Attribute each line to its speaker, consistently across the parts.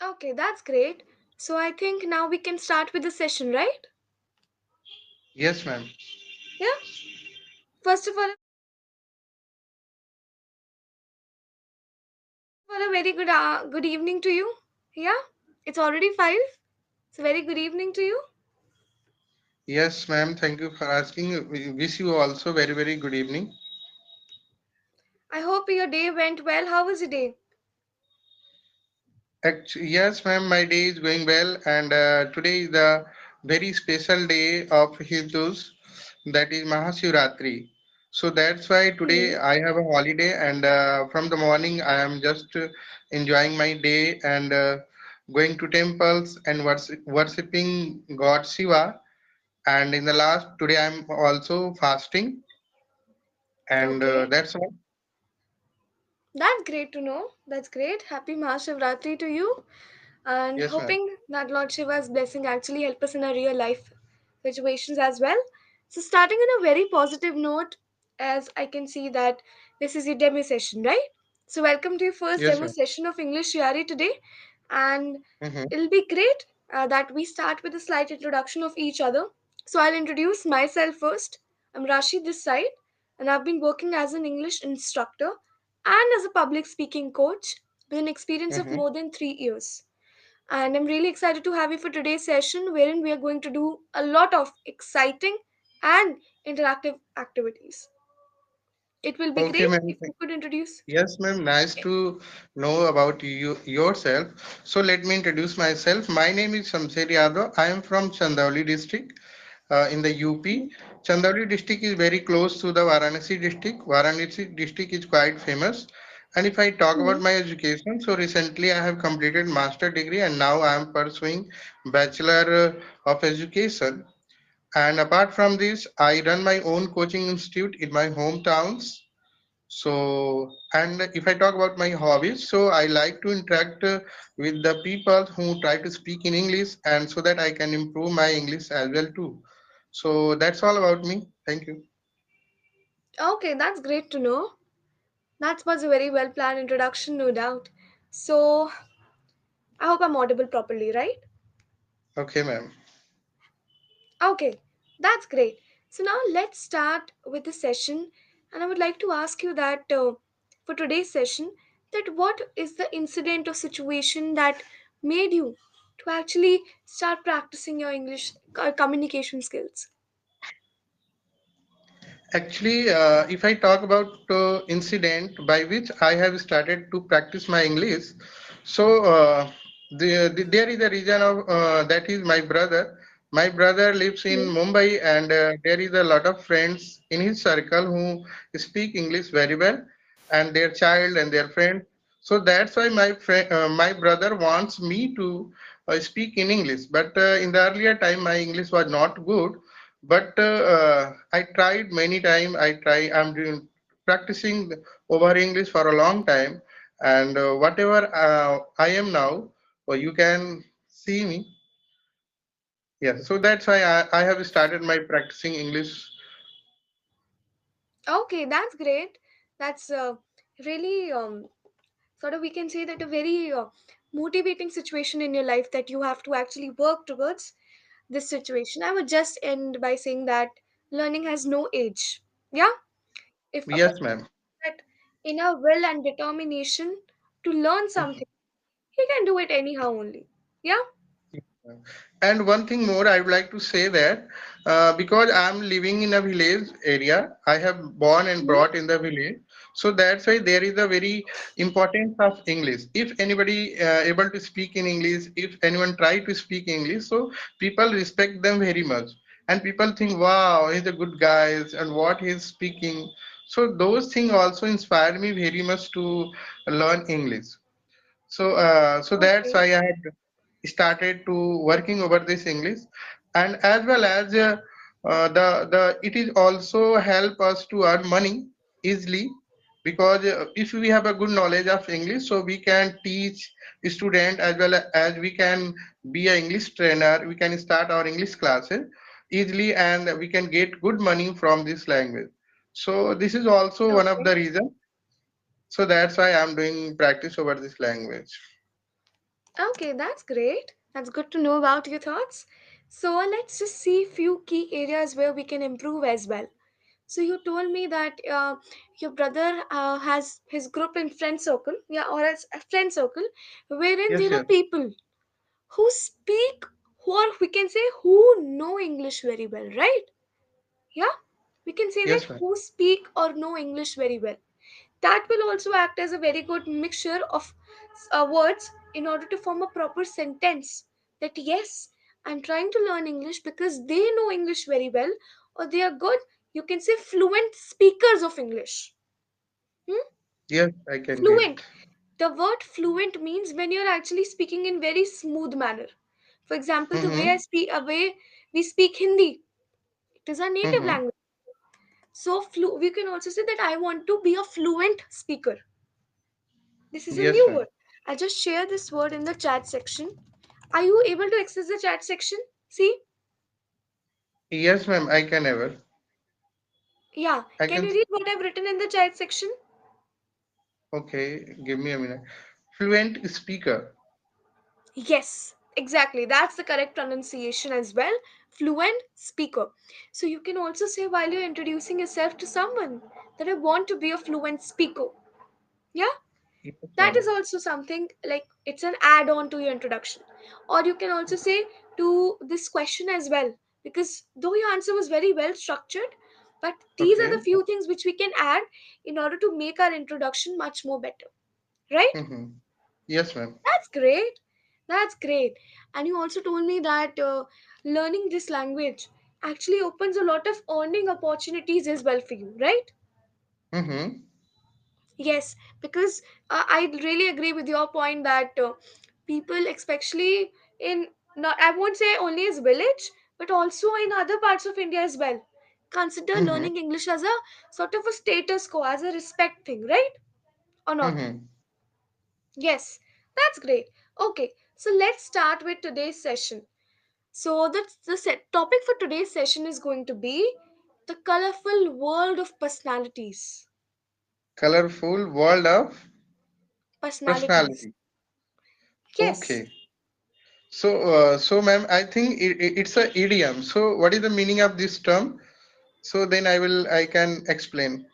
Speaker 1: Okay, that's great. So I think now we can start with the session, right?
Speaker 2: Yes, ma'am.
Speaker 1: Yeah. First of all, a very good evening to you. Yeah. It's already 5. So very good evening to you.
Speaker 2: Yes, ma'am. Thank you for asking. We wish you also very, very good evening.
Speaker 1: I hope your day went well. How was your day?
Speaker 2: Yes, ma'am. My day is going well, and today is the very special day of Hindus, that is Mahashivratri. So that's why today
Speaker 1: Hmm.
Speaker 2: I have a holiday, and from the morning I am just enjoying my day and going to temples and worshipping God Shiva. And in the last today I'm also fasting, and
Speaker 1: Okay.
Speaker 2: that's all.
Speaker 1: That's great to know. That's great. Happy Mahashivratri to you. And
Speaker 2: Yes, ma'am.
Speaker 1: hoping that Lord Shiva's blessing actually help us in our real life situations as well. So starting on a very positive note, as I can see that this is your demo session, right? So welcome to your first
Speaker 2: Yes,
Speaker 1: demo
Speaker 2: ma'am.
Speaker 1: session of English Yari today, and
Speaker 2: Mm-hmm.
Speaker 1: it'll be great that we start with a slight introduction of each other. So I'll introduce myself first. I'm Rashi this side, and I've been working as an English instructor and as a public speaking coach with an experience of
Speaker 2: Mm-hmm.
Speaker 1: more than 3 years. And I'm really excited to have you for today's session, wherein we are going to do a lot of exciting and interactive activities. It will be
Speaker 2: Okay,
Speaker 1: great
Speaker 2: ma'am.
Speaker 1: if you could introduce.
Speaker 2: Yes, ma'am. Nice to know about you yourself. So let me introduce myself. My name is Shamsher Yadav. I am from Chandauli district in the UP. Chandauli district is very close to the Varanasi district. Varanasi district is quite famous. And if I talk about
Speaker 1: Mhm.
Speaker 2: my education, so recently I have completed master degree and now I am pursuing bachelor of education. And apart from this, I run my own coaching institute in my hometowns. So, and if I talk about my hobbies, so I like to interact with the people who try to speak in English, and so that I can improve my English as well too. So that's all about me. Thank you.
Speaker 1: Okay, that's great to know. That was a very well planned introduction, no doubt. So, I hope I'm audible properly, right?
Speaker 2: Okay, ma'am.
Speaker 1: Okay, that's great. So now let's start with the session, and I would like to ask you that for today's session, that what is the incident or situation that made you to actually start practicing your English communication skills?
Speaker 2: Actually, if I talk about incident by which I have started to practice my English, so there is a reason of that is my brother. My brother lives in
Speaker 1: Hmm.
Speaker 2: Mumbai, and there is a lot of friends in his circle who speak English very well, and their child and their friend. So that's why my brother wants me to speak in English. But in the earlier time, my English was not good, but I tried many time. I'm doing practicing over English for a long time, and whatever I am now, you can see me. Yeah, so that's why I have started my practicing English.
Speaker 1: Okay, that's great. That's really sort of, we can say that a very motivating situation in your life that you have to actually work towards this situation. I would just end by saying that learning has no age. Yeah, if a
Speaker 2: Yes,
Speaker 1: person
Speaker 2: ma'am.
Speaker 1: has that inner will and determination to learn something, he can do it anyhow only. Yeah.
Speaker 2: And one thing more, I would like to say that because I'm living in a village area, I have born and
Speaker 1: Mhm.
Speaker 2: brought in the village, so that's why there is a very importance of English. If anybody able to speak in English, if anyone try to speak English, so people respect them very much, and people think, wow, he's a good guy, and what he's speaking. So those things also inspire me very much to learn English. So, so that's
Speaker 1: Okay.
Speaker 2: why I had started to working over this English, and as well as the it is also help us to earn money easily, because if we have a good knowledge of English, so we can teach student as well as we can be a English trainer. We can start our English classes easily, and we can get good money from this language. So this is also one of
Speaker 1: Okay.
Speaker 2: the reasons. So that's why I'm doing practice over this language.
Speaker 1: Okay, that's great. That's good to know about your thoughts. So let's just see few key areas where we can improve as well. So you told me that your brother has his group in friend circle, yeah, or as a friend circle, wherein
Speaker 2: Yes,
Speaker 1: there are
Speaker 2: yes,
Speaker 1: people who speak, who are, we can say, who know English very well, right? Yeah, we can say that
Speaker 2: yes, ma'am.
Speaker 1: who speak or know English very well. That will also act as a very good mixture of words in order to form a proper sentence. That yes, I'm trying to learn English because they know English very well, or they are good, you can say, fluent speakers of English. Hmm?
Speaker 2: Yes, I can
Speaker 1: Fluent.
Speaker 2: get.
Speaker 1: The word fluent means when you're actually speaking in very smooth manner. For example, the way I
Speaker 2: Mm-hmm.
Speaker 1: speak, a way we speak Hindi, it is our native
Speaker 2: Mm-hmm.
Speaker 1: language. So we can also say that I want to be a fluent speaker. This is a
Speaker 2: Yes,
Speaker 1: new word.
Speaker 2: ma'am.
Speaker 1: I'll just share this word in the chat section. Are you able to access the chat section? See?
Speaker 2: Yes, ma'am. I can ever.
Speaker 1: Yeah.
Speaker 2: I
Speaker 1: Can
Speaker 2: can.
Speaker 1: you read what I've written in the chat section?
Speaker 2: Okay, give me a minute. Fluent speaker.
Speaker 1: Yes, exactly. That's the correct pronunciation as well. Fluent speaker. So you can also say while you're introducing yourself to someone that I want to be a fluent speaker. Yeah?
Speaker 2: Yes,
Speaker 1: That is
Speaker 2: ma'am.
Speaker 1: also something like it's an add on to your introduction. Or you can also say to this question as well, because though your answer was very well structured, but these are the
Speaker 2: Okay.
Speaker 1: few things which we can add in order to make our introduction much more better, right?
Speaker 2: Mm-hmm. Yes, ma'am.
Speaker 1: That's great. That's great. And you also told me that learning this language actually opens a lot of earning opportunities as well for you, right?
Speaker 2: Mm-hmm.
Speaker 1: Yes, because I really agree with your point that people, especially in, not I won't say only as village, but also in other parts of India as well, consider
Speaker 2: Mm-hmm.
Speaker 1: learning English as a sort of a status quo, as a respect thing, right? Or not?
Speaker 2: Mm-hmm.
Speaker 1: Yes, that's great. Okay, so let's start with today's session. So the topic for today's session is going to be the colorful world of personalities.
Speaker 2: Colorful world of
Speaker 1: Personalities.
Speaker 2: personality.
Speaker 1: Yes.
Speaker 2: Okay. So, ma'am, I think it's a idiom. So, what is the meaning of this term? So then I can explain.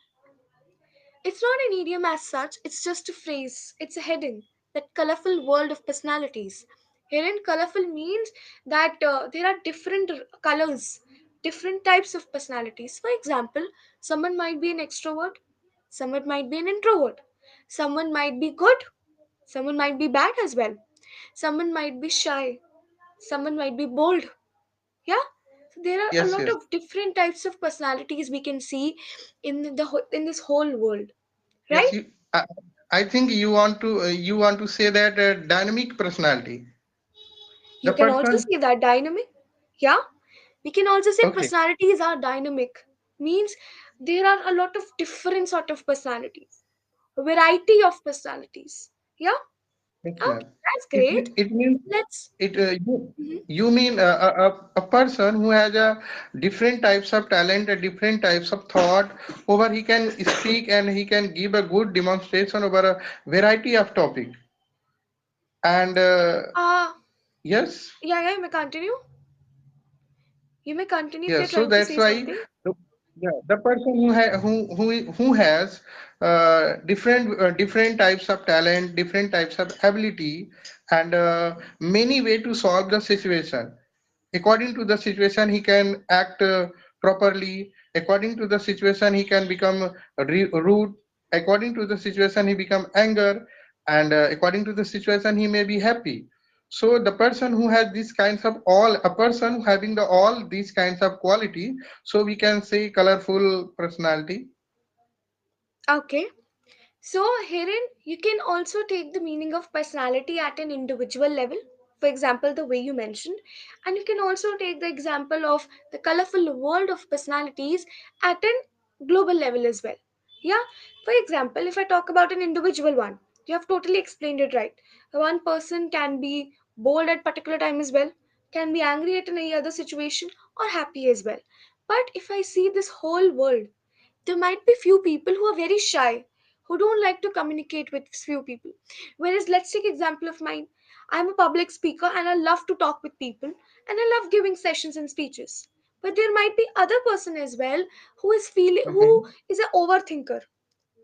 Speaker 1: It's not an idiom as such, it's just a phrase, it's a heading. That colorful world of personalities. Herein, colorful means that there are different colors, different types of personalities. For example, someone might be an extrovert, someone might be an introvert, someone might be good, someone might be bad as well, someone might be shy, someone might be bold. Yeah? So there are a
Speaker 2: Yes,
Speaker 1: lot
Speaker 2: yes,
Speaker 1: of different types of personalities we can see in this whole world,
Speaker 2: yes.
Speaker 1: right?
Speaker 2: I think you want to say that dynamic personality.
Speaker 1: You
Speaker 2: The
Speaker 1: can also
Speaker 2: person.
Speaker 1: see that dynamic. Yeah, we can also say
Speaker 2: Okay.
Speaker 1: personalities are dynamic, means there are a lot of different sort of personalities, a variety of personalities. Yeah.
Speaker 2: Yes,
Speaker 1: Okay,
Speaker 2: ma'am.
Speaker 1: that's great.
Speaker 2: It means
Speaker 1: Let's.
Speaker 2: it.
Speaker 1: Mhm.
Speaker 2: You mean a person who has a different types of talent, a different types of thought. Over he can speak and he can give a good demonstration over a variety of topic. And
Speaker 1: uh
Speaker 2: yes.
Speaker 1: yeah, yeah, you may continue. You may continue if
Speaker 2: Yeah,
Speaker 1: you're
Speaker 2: so
Speaker 1: trying to
Speaker 2: that's
Speaker 1: say
Speaker 2: why
Speaker 1: something.
Speaker 2: the, yeah, the person who has different types of talent, different types of ability, and many way to solve the situation. According to the situation, he can act properly. According to the situation, he can become rude. According to the situation, he become anger, and according to the situation, he may be happy. So the person who has these kinds of all, a person having the all these kinds of quality, so we can say colorful personality.
Speaker 1: Okay. So, herein, you can also take the meaning of personality at an individual level, for example, the way you mentioned, and you can also take the example of the colorful world of personalities at an global level as well. Yeah, for example, if I talk about an individual one, you have totally explained it right. One person can be bold at particular time as well, can be angry at any other situation, or happy as well. But if I see this whole world, there might be few people who are very shy, who don't like to communicate with few people. Whereas let's take example of mine. I'm a public speaker and I love to talk with people and I love giving sessions and speeches. But there might be other person as well who
Speaker 2: mhm,
Speaker 1: is an overthinker,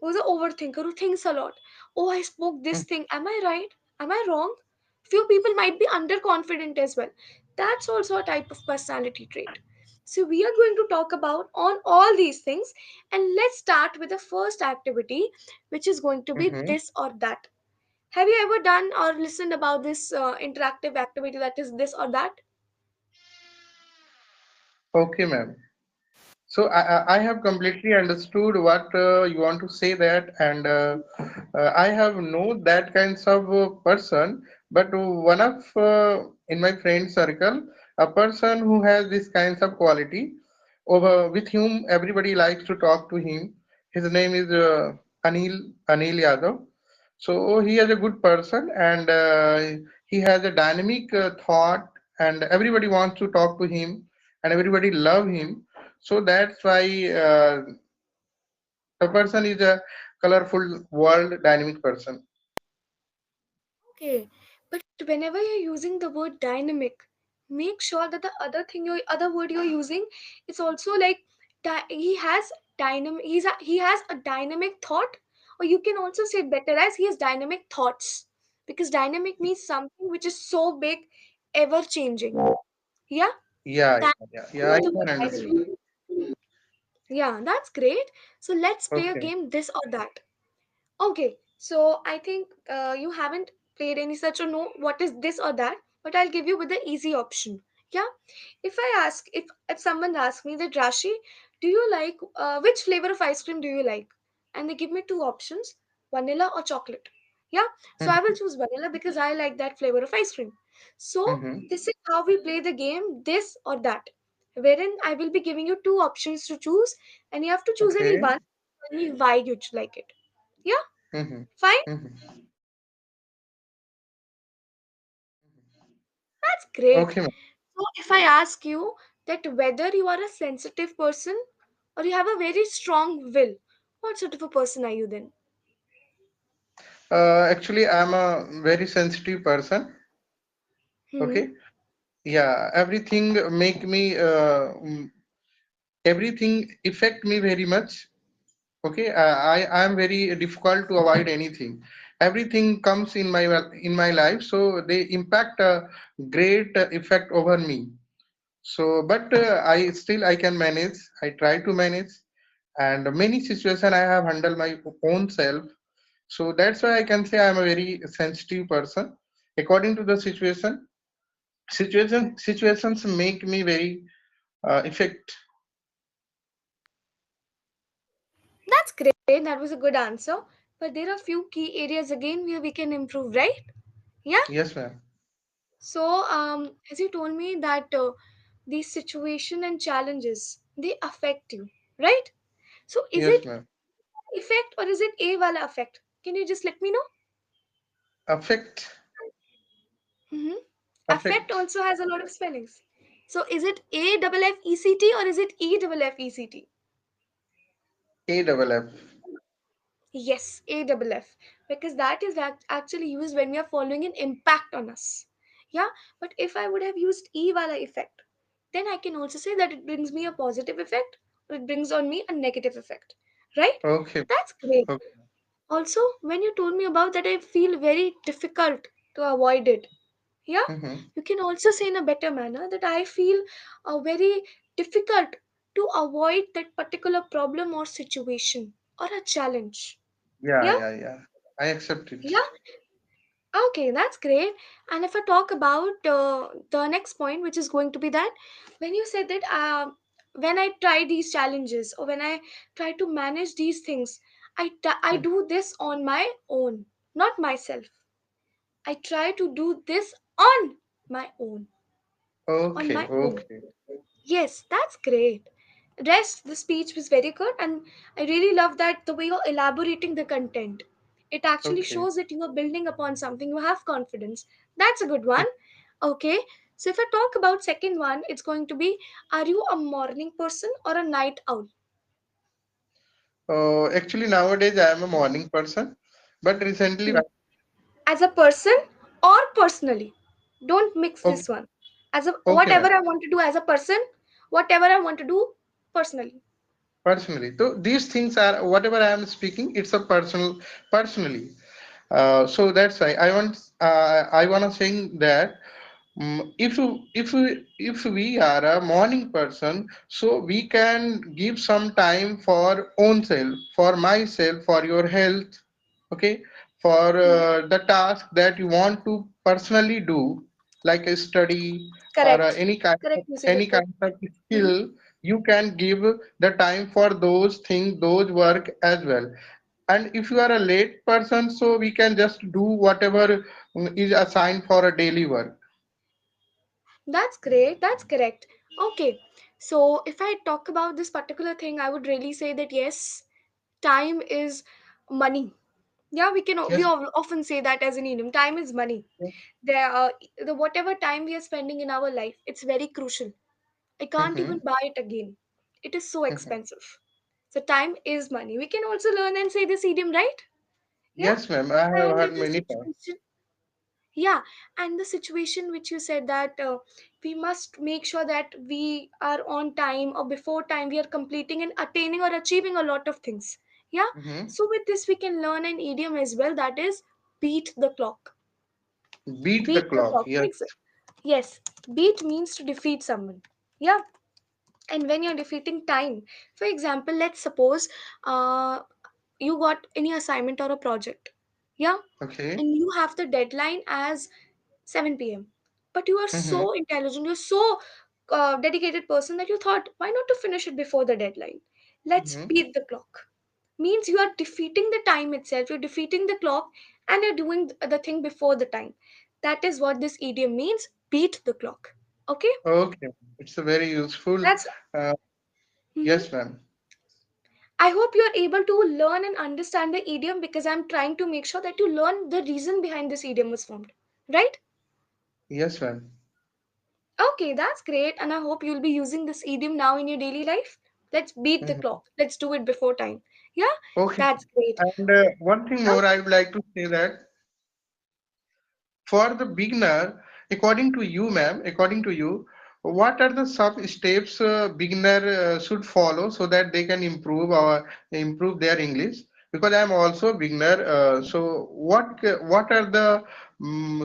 Speaker 1: who's an overthinker who thinks a lot. Oh, I spoke this thing. Am I right? Am I wrong? Few people might be underconfident as well. That's also a type of personality trait. So we are going to talk about on all these things, and let's start with the first activity, which is going to be
Speaker 2: mhm.
Speaker 1: this or that. Have you ever done or listened about this interactive activity that is this or that?
Speaker 2: Okay, ma'am. So I have completely understood what you want to say that, and I have know that kinds of person, but one of in my friend circle, a person who has this kinds of quality, over with whom everybody likes to talk to him. His name is Anil Yadav. So he is a good person, and he has a dynamic thought, and everybody wants to talk to him, and everybody love him. So that's why the person is a colorful world dynamic person.
Speaker 1: Okay, but whenever you're using the word dynamic, make sure that the other word you're using is also like he has he has a dynamic thought, or you can also say it better as he has dynamic thoughts, because dynamic means something which is so big, ever changing. Yeah,
Speaker 2: Yeah,
Speaker 1: that
Speaker 2: yeah,
Speaker 1: is
Speaker 2: yeah. I
Speaker 1: the word
Speaker 2: can
Speaker 1: dynamic.
Speaker 2: understand.
Speaker 1: Yeah, that's great. So let's play a
Speaker 2: Okay.
Speaker 1: game this or that. Okay, so I think you haven't played any such or know what is this or that, but I'll give you with the easy option. Yeah, if someone asks me that Rashi, do you like which flavor of ice cream do you like? And they give me two options, vanilla or chocolate. Yeah, so I will
Speaker 2: Mhm,
Speaker 1: choose vanilla because I like that flavor of ice cream. So
Speaker 2: mhm.
Speaker 1: this is how we play the game, this or that, wherein I will be giving you two options to choose, and you have to choose any
Speaker 2: Okay.
Speaker 1: one. Tell me why you like it. Yeah.
Speaker 2: Mhm,
Speaker 1: Fine,
Speaker 2: mhm.
Speaker 1: that's great.
Speaker 2: Okay, ma'am.
Speaker 1: So, if I ask you that whether you are a sensitive person or you have a very strong will, what sort of a person are you then?
Speaker 2: Actually, I'm a very sensitive person.
Speaker 1: Hmm.
Speaker 2: Okay. Yeah, everything make me everything affect me very much. Okay, I am very difficult to avoid anything. Everything comes in my life, so they impact a great effect over me. So, but I can manage. I try to manage, and many situations I have handled my own self. So that's why I can say I am a very sensitive person. According to the situations make me very effect.
Speaker 1: That's great. That was a good answer. But there are few key areas again where we can improve, right? Yeah.
Speaker 2: Yes, ma'am.
Speaker 1: So, as you told me that these situation and challenges they affect you, right? So, is
Speaker 2: Yes,
Speaker 1: it
Speaker 2: ma'am.
Speaker 1: effect or is it a wala effect? Can you just let me know?
Speaker 2: Affect,
Speaker 1: Mm-hmm. Affect
Speaker 2: affect.
Speaker 1: also has a lot of spellings. So is it A double F E C T or is it E double F E C T?
Speaker 2: A double F.
Speaker 1: Yes, A double F. Because that is actually used when we are following an impact on us. Yeah, but if I would have used E wala effect, then I can also say that it brings me a positive effect or it brings on me a negative effect. Right?
Speaker 2: Okay.
Speaker 1: That's great.
Speaker 2: Okay.
Speaker 1: Also, when you told me about that, I feel very difficult to avoid it. Yeah,
Speaker 2: Mm-hmm.
Speaker 1: you can also say in a better manner that I feel very difficult to avoid that particular problem or situation or a challenge.
Speaker 2: Yeah,
Speaker 1: Yeah,
Speaker 2: yeah, yeah. I accept it.
Speaker 1: yeah. Okay, that's great. And if I talk about the next point, which is going to be that when you said that when I try these challenges or when I try to manage these things, I
Speaker 2: Mm.
Speaker 1: do this on my own, not myself. I try to do this on my own, on
Speaker 2: Okay,
Speaker 1: my own.
Speaker 2: okay,
Speaker 1: Yes, that's great. Rest, the speech was very good, and I really love that the way you're elaborating the content. It actually
Speaker 2: okay.
Speaker 1: shows that you are building upon something, you have confidence. That's a good one. Okay, so if I talk about second one, it's going to be are you a morning person or a night owl?
Speaker 2: Actually, nowadays I am a morning person, but recently,
Speaker 1: Hmm. As a person? or personally. Don't mix
Speaker 2: Okay,
Speaker 1: this one. As a
Speaker 2: okay,
Speaker 1: whatever
Speaker 2: ma'am.
Speaker 1: I want to do as a person, whatever I want to do personally.
Speaker 2: Personally, so these things are whatever I am speaking. It's a personally. So that's why I want to saying that if we are a morning person, so we can give some time for own self, for myself, for your health, okay, for
Speaker 1: Hmm.
Speaker 2: the task that you want to personally do, like a study or
Speaker 1: Correct.
Speaker 2: any kind of
Speaker 1: Correct usage of word. Hmm.
Speaker 2: skill. You can give the time for those things, those work as well. And if you are a late person, so we can just do whatever is assigned for a daily work.
Speaker 1: That's great. That's correct. Okay. So if I talk about this particular thing, I would really say that yes, time is money. Yeah, we
Speaker 2: Yes.
Speaker 1: often say that as an idiom. Time is money. There, the whatever time we are spending in our life, it's very crucial. I can't even
Speaker 2: Mm-hmm.
Speaker 1: buy it again. It is so
Speaker 2: Mm-hmm.
Speaker 1: expensive. So time is money. We can also learn and say this idiom, right? Yeah.
Speaker 2: Yes, ma'am. I have
Speaker 1: And
Speaker 2: heard
Speaker 1: the
Speaker 2: many times.
Speaker 1: situation, yeah, and the situation which you said that we must make sure that we are on time or before time we are completing and attaining or achieving a lot of things. Yeah.
Speaker 2: Mm-hmm.
Speaker 1: So with this we can learn an idiom as well, that is beat the clock.
Speaker 2: Beat the
Speaker 1: Beat the
Speaker 2: clock.
Speaker 1: clock.
Speaker 2: Yes.
Speaker 1: Yes, beat means to defeat someone. Yeah. And when you're defeating time, for example, let's suppose uh, you got any assignment or a project. Yeah.
Speaker 2: Okay.
Speaker 1: And you have the deadline as 7 p.m. But you are
Speaker 2: Mm-hmm.
Speaker 1: so intelligent, you're so dedicated person that you thought, why not to finish it before the deadline? Let's
Speaker 2: Mm-hmm.
Speaker 1: beat the clock. Means you are defeating the time itself, you're defeating the clock, and you're doing the thing before the time. That is what this idiom means, beat the clock. Okay?
Speaker 2: Okay. It's a very useful.
Speaker 1: That's.
Speaker 2: Uh,
Speaker 1: Mhm.
Speaker 2: yes, ma'am.
Speaker 1: I hope you are able to learn and understand the idiom because I'm trying to make sure that you learn the reason behind this idiom was formed. Right?
Speaker 2: Yes, ma'am.
Speaker 1: Okay, that's great. And I hope you'll be using this idiom now in your daily life. Let's beat the
Speaker 2: Mm-hmm.
Speaker 1: clock. Let's do it before time. Yeah?
Speaker 2: Okay.
Speaker 1: That's great.
Speaker 2: And one thing
Speaker 1: Oh,
Speaker 2: more, I would like to say that for the beginner, according to you, ma'am, according to you, what are the sub steps beginner should follow so that they can improve their English? Because I am also a beginner, so what are the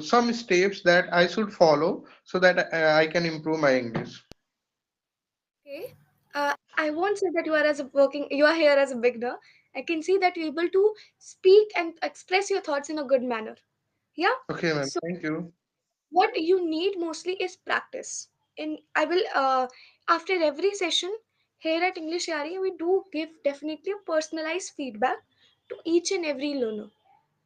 Speaker 2: some steps that I should follow so that I can improve my English?
Speaker 1: okay. I won't say that you are here as a beginner. I can see that you're able to speak and express your thoughts in a good manner. Yeah?
Speaker 2: Okay, ma'am.
Speaker 1: So
Speaker 2: Thank you.
Speaker 1: what you need mostly is practice. In I will after every session here at English Yari, we do give definitely a personalized feedback to each and every learner.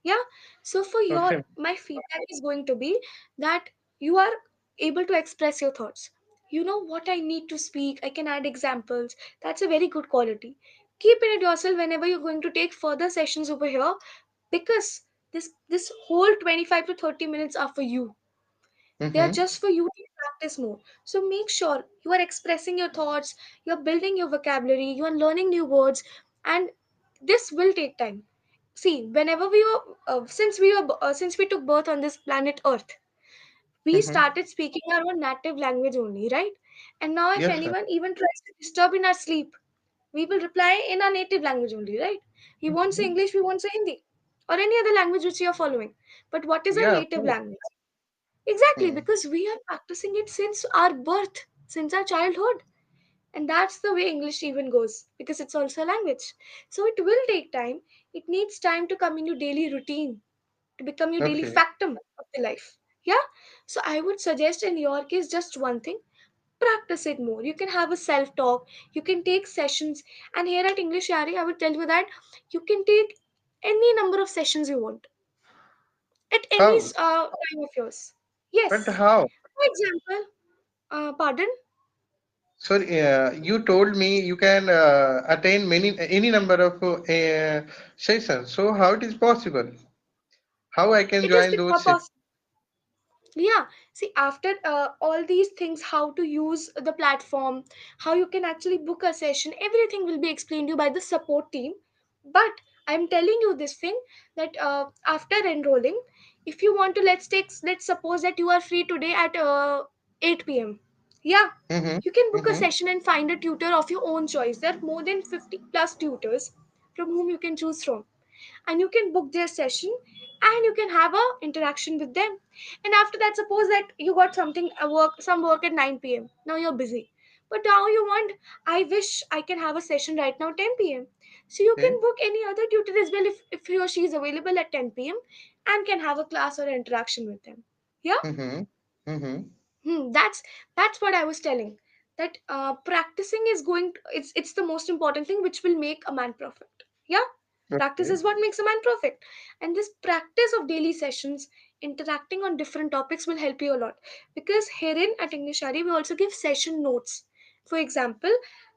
Speaker 1: Yeah. So for your
Speaker 2: Okay.
Speaker 1: my feedback is going to be that you are able to express your thoughts. You know what I need to speak, I can add examples. That's a very good quality. Keep it yourself whenever you're going to take further sessions over here, because this whole 25 to 30 minutes are for you. They are
Speaker 2: Mm-hmm.
Speaker 1: just for you to practice more. So make sure you are expressing your thoughts, you're building your vocabulary, you are learning new words, and this will take time. See, whenever we were, since we took birth on this planet Earth, we
Speaker 2: Mm-hmm.
Speaker 1: started speaking our own native language only, right? And now, if
Speaker 2: Yes, ma'am.
Speaker 1: anyone even tries to disturb in our sleep, we will reply in our native language only, right? We won't say
Speaker 2: Mhm.
Speaker 1: English, we won't say Hindi, or any other language which you are following. But what is our
Speaker 2: Yeah, of
Speaker 1: native
Speaker 2: course.
Speaker 1: language? Exactly,
Speaker 2: Hmm.
Speaker 1: because we are practicing it since our birth, since our childhood. And that's the way English even goes, because it's also a language. So it will take time. It needs time to come in your daily routine, to become your daily
Speaker 2: Okay.
Speaker 1: factum of the life. Yeah? So I would suggest in your case just one thing, practice it more. You can have a self talk, you can take sessions. And here at English Yari, I would tell you that you can take any number of sessions you want at any
Speaker 2: How?
Speaker 1: time of yours.
Speaker 2: But
Speaker 1: Yes.
Speaker 2: how?
Speaker 1: For example, pardon?
Speaker 2: Sorry, you told me you can attain any number of sessions. So how it is possible? How I can
Speaker 1: It is
Speaker 2: join those sessions?
Speaker 1: because, yeah, see, after all these things, how to use the platform, how you can actually book a session, everything will be explained to you by the support team. But I'm telling you this thing that after enrolling, If you want to, let's suppose that you are free today at 8 p.m. Yeah,
Speaker 2: Mm-hmm.
Speaker 1: you can book a
Speaker 2: Mm-hmm.
Speaker 1: session and find a tutor of your own choice. There are more than 50 plus tutors from whom you can choose from, and you can book their session and you can have a interaction with them. And after that, suppose that you got something a work some work at 9 p.m. Now you're busy, but now you want, I wish I can have a session right now 10 p.m. So you can
Speaker 2: Okay.
Speaker 1: book any other tutor as well if he or she is available at 10 p.m. and can have a class or interaction with them. Yeah.
Speaker 2: Mm-hmm. Mm-hmm.
Speaker 1: That's what I was telling. That practicing is going. It's the most important thing which will make a man perfect. Yeah, practice
Speaker 2: Okay.
Speaker 1: is what makes a man perfect. And this practice of daily sessions, interacting on different topics will help you a lot. Because herein at Englishari we also give session notes. For example,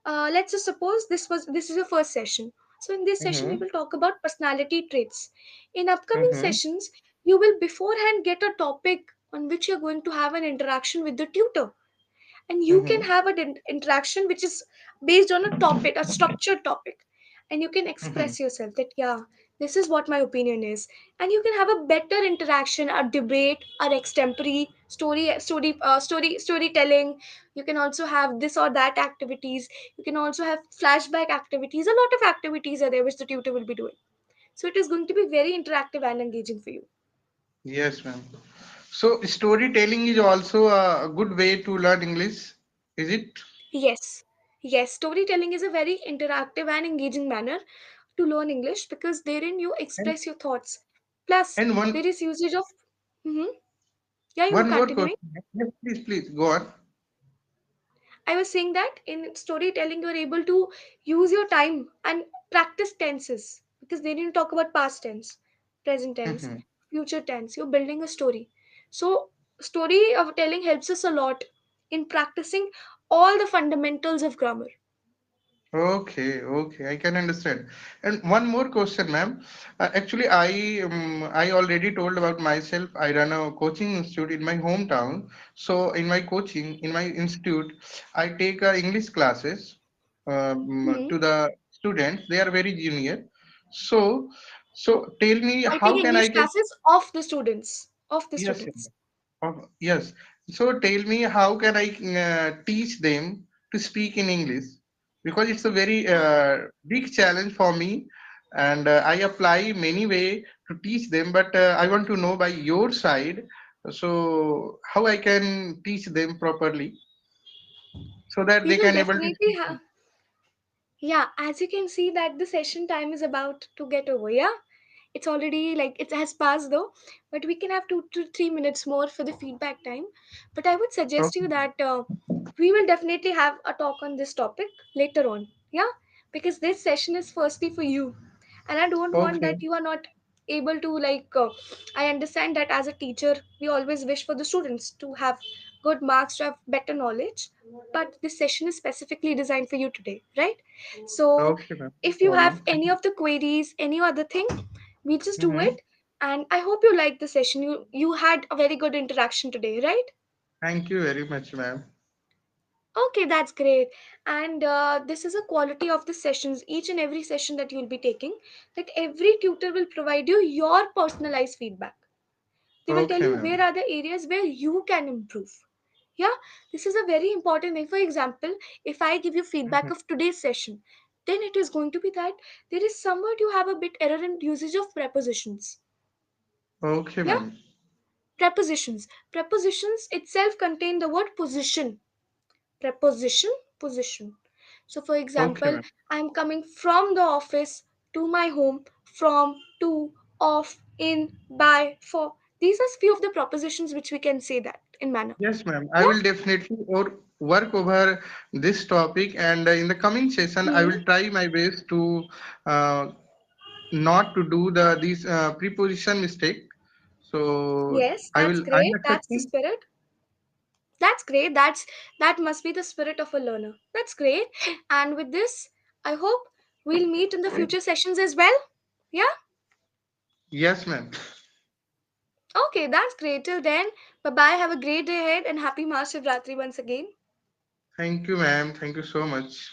Speaker 1: let's just suppose this is your first session. So in this session we
Speaker 2: Mm-hmm.
Speaker 1: will talk about personality traits. In upcoming
Speaker 2: Mm-hmm.
Speaker 1: sessions, you will beforehand get a topic on which you're going to have an interaction with the tutor, and you can
Speaker 2: Mm-hmm.
Speaker 1: have an interaction which is based on a topic, a structured topic, and you can
Speaker 2: Mm-hmm.
Speaker 1: express yourself that yeah, this is what my opinion is, and you can have a better interaction, a debate, or extempore storytelling. You can also have this or that activities. You can also have flashback activities. A lot of activities are there which the tutor will be doing, so it is going to be very interactive and engaging for you.
Speaker 2: Yes, ma'am. So storytelling is also a good way to learn English, is it?
Speaker 1: Yes, yes, storytelling is a very interactive and engaging manner to learn English because therein you
Speaker 2: And
Speaker 1: express your thoughts. Plus,
Speaker 2: and
Speaker 1: there is usage of. Mhm. Yeah, you were
Speaker 2: one more
Speaker 1: continuing.
Speaker 2: question. Yes, please go on.
Speaker 1: I was saying that in storytelling, you are able to use your time and practice tenses because then you talk about past tense, present tense,
Speaker 2: Mm-hmm.
Speaker 1: future tense. You're building a story. So, story of telling helps us a lot in practicing all the fundamentals of grammar.
Speaker 2: Okay, okay, I can understand. And one more question, ma'am. Actually, I already told about myself. I run a coaching institute in my hometown. So in my coaching, in my institute, I take English classes
Speaker 1: Hmm.
Speaker 2: to the students. They are very junior. So, so tell me
Speaker 1: I take
Speaker 2: how can I
Speaker 1: English
Speaker 2: can
Speaker 1: classes of the students. Of the
Speaker 2: yes.
Speaker 1: students.
Speaker 2: Yes. So tell me, how can I teach them to speak in English? Because it's a very big challenge for me, and I apply many way to teach them. But I want to know by your side, so how I can teach them properly so that
Speaker 1: We
Speaker 2: they
Speaker 1: will
Speaker 2: can able to
Speaker 1: definitely
Speaker 2: speak.
Speaker 1: have. Yeah, as you can see that the session time is about to get over. Yeah, it's already like it has passed though, but we can have 2 to 3 minutes more for the feedback time. But I would suggest you
Speaker 2: Okay.
Speaker 1: that we will definitely have a talk on this topic later on. Yeah, because this session is firstly for you, and I don't want
Speaker 2: Okay.
Speaker 1: that you are not able to I understand that as a teacher we always wish for the students to have good marks, to have better knowledge, but this session is specifically designed for you today, right? So
Speaker 2: Okay, ma'am. No
Speaker 1: if you have
Speaker 2: problem.
Speaker 1: any of the queries, any other thing, we just do
Speaker 2: Mm-hmm.
Speaker 1: it. And I hope you liked the session. You had a very good interaction today, right?
Speaker 2: Thank you very much, ma'am.
Speaker 1: Okay, that's great. And this is a quality of the sessions, each and every session that you'll be taking, that every tutor will provide you your personalized feedback. They will tell
Speaker 2: Okay,
Speaker 1: you
Speaker 2: ma'am.
Speaker 1: where are the areas where you can improve. Yeah, this is a very important thing. For example, if I give you feedback
Speaker 2: Mhm.
Speaker 1: of today's session, then it is going to be that there is somewhat you have a bit error in usage of prepositions.
Speaker 2: Okay,
Speaker 1: Yeah,
Speaker 2: ma'am.
Speaker 1: prepositions itself contain the word position. Preposition, position. So for
Speaker 2: Okay,
Speaker 1: example,
Speaker 2: ma'am.
Speaker 1: I'm coming from the office to my home, from, to, of, in, by, for. These are few of the propositions which we can say that in manner.
Speaker 2: Yes, ma'am. I
Speaker 1: Yeah.
Speaker 2: will definitely work over this topic, and in the coming session, I
Speaker 1: Hmm.
Speaker 2: will try my best to uh, not to do the these preposition mistake. So
Speaker 1: Yes,
Speaker 2: I
Speaker 1: that's
Speaker 2: will. I'm
Speaker 1: great. That's the
Speaker 2: accepting.
Speaker 1: spirit. That's great. That must be the spirit of a learner. That's great. And with this, I hope we'll meet in the future sessions as well. Yeah.
Speaker 2: Yes, ma'am.
Speaker 1: Okay, that's great. Till then, bye bye. Have a great day ahead and happy Mahashivratri once again.
Speaker 2: Thank you, ma'am. Thank you so much.